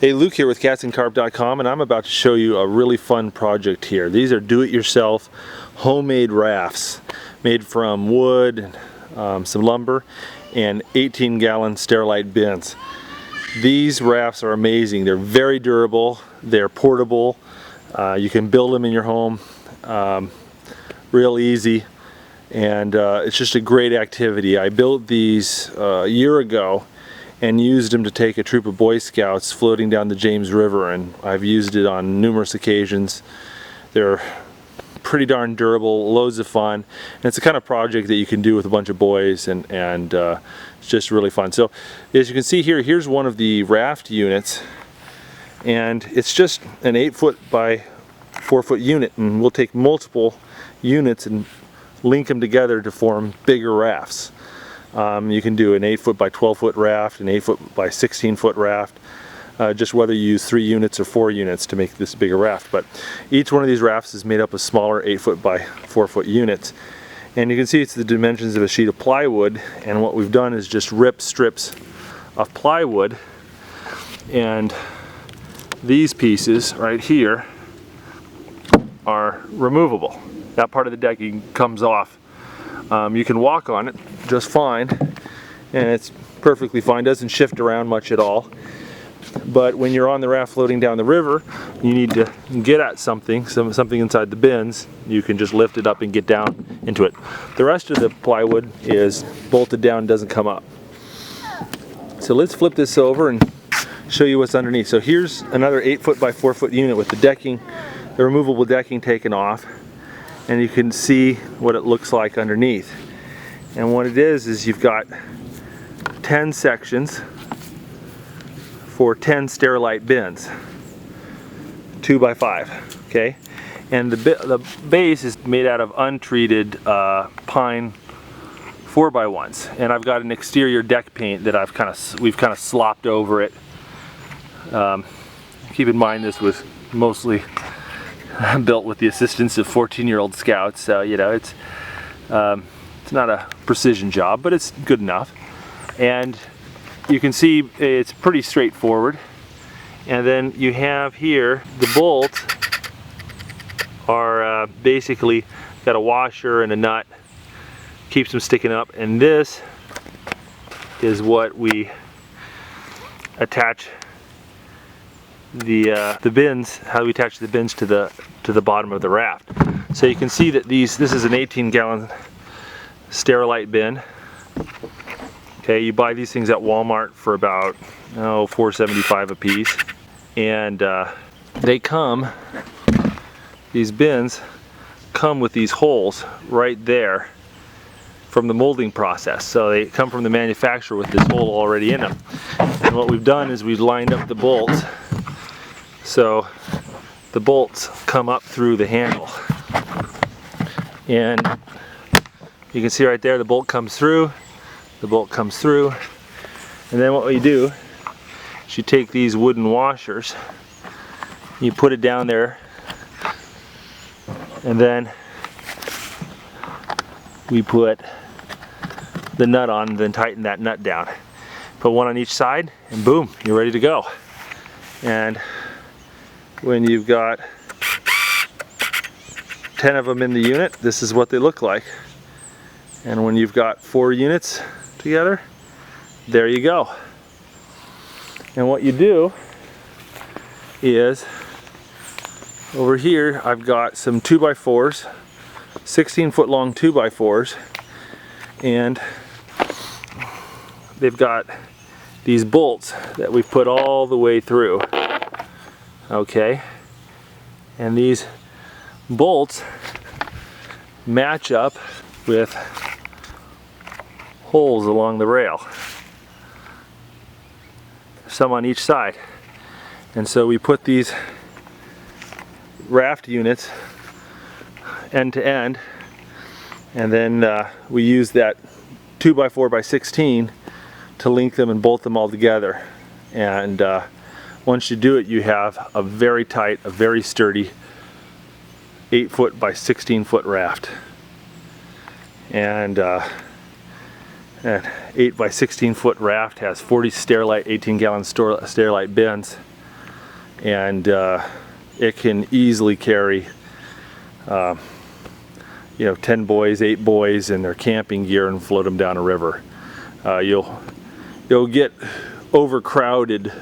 Hey, Luke here with catsandcarp.com, and I'm about to show you a really fun project here. These are do-it-yourself homemade rafts made from wood, some lumber, and 18-gallon Sterilite bins. These rafts are amazing. They're very durable, they're portable, you can build them in your home real easy, and it's just a great activity. I built these a year ago and used them to take a troop of Boy Scouts floating down the James River, and I've used it on numerous occasions. They're pretty darn durable, loads of fun, and it's the kind of project that you can do with a bunch of boys, and it's just really fun. So as you can see here, here's one of the raft units, and it's just an 8-foot by 4-foot unit, and we'll take multiple units and link them together to form bigger rafts. You can do an 8-foot by 12-foot raft, an 8-foot by 16-foot raft, just whether you use 3 units or 4 units to make this bigger raft. But each one of these rafts is made up of smaller 8-foot by 4-foot units. And you can see it's the dimensions of a sheet of plywood, and what we've done is just rip strips of plywood, and these pieces right here are removable. That part of the decking comes off. You can walk on it just fine, and it's perfectly fine, doesn't shift around much at all. But when you're on the raft floating down the river, you need to get at something inside the bins, you can just lift it up and get down into it. The rest of the plywood is bolted down, doesn't come up. So let's flip this over and show you what's underneath. So here's another 8-foot by 4-foot unit with the decking, the removable decking taken off, and you can see what it looks like underneath. And what it is you've got 10 sections for 10 Sterilite bins, 2 by 5, okay? And the base is made out of untreated pine 4 by 1s, and I've got an exterior deck paint that we've kind of slopped over it. Keep in mind this was mostly built with the assistance of 14-year-old scouts, so you know it's not a precision job, but it's good enough. And you can see it's pretty straightforward. And then you have here the bolts are basically got a washer and a nut, keeps them sticking up, and this is what we attach the bins, how we attach the bins to the bottom of the raft. So you can see that this is an 18-gallon Sterilite bin. Okay, you buy these things at Walmart for about $4.75 a piece, and these bins come with these holes right there from the molding process. So they come from the manufacturer with this hole already in them. And what we've done is we've lined up the bolts so the bolts come up through the handle, and you can see right there the bolt comes through, and then what we do is you take these wooden washers, you put it down there, and then we put the nut on, and then tighten that nut down. Put one on each side, and boom, you're ready to go. And when you've got 10 of them in the unit, this is what they look like. And when you've got 4 units together, there you go. And what you do is, over here I've got some 2x4s, 16-foot long 2x4s, and they've got these bolts that we've put all the way through. Okay, and these bolts match up with holes along the rail, some on each side. And so we put these raft units end to end, and then we use that 2x4 by 16 to link them and bolt them all together. And once you do it, you have a very tight, a very sturdy 8-foot by 16-foot raft. And an 8 by 16-foot raft has 40 Sterilite 18-gallon Sterilite bins. and it can easily carry 10 boys, 8 boys in their camping gear and float them down a river. You'll get overcrowded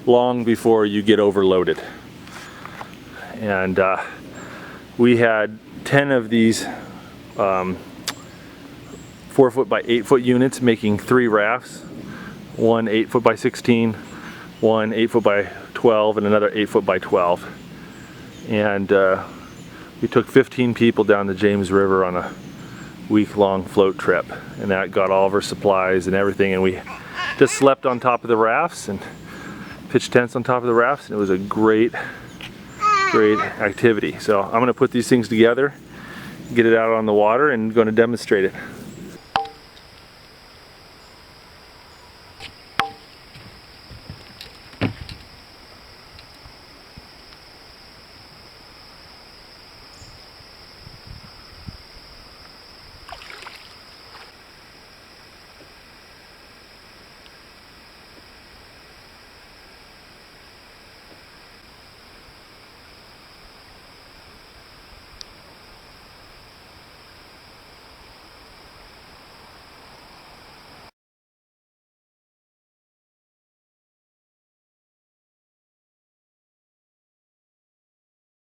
long before you get overloaded. And we had 10 of these 4-foot by 8-foot units making 3 rafts, one 8-foot by 16, one 8-foot by 12, and another 8-foot by 12. And we took 15 people down the James River on a week-long float trip, and that got all of our supplies and everything, and we just slept on top of the rafts and pitched tents on top of the rafts, and it was a great activity. So I'm going to put these things together, get it out on the water, and going to demonstrate it.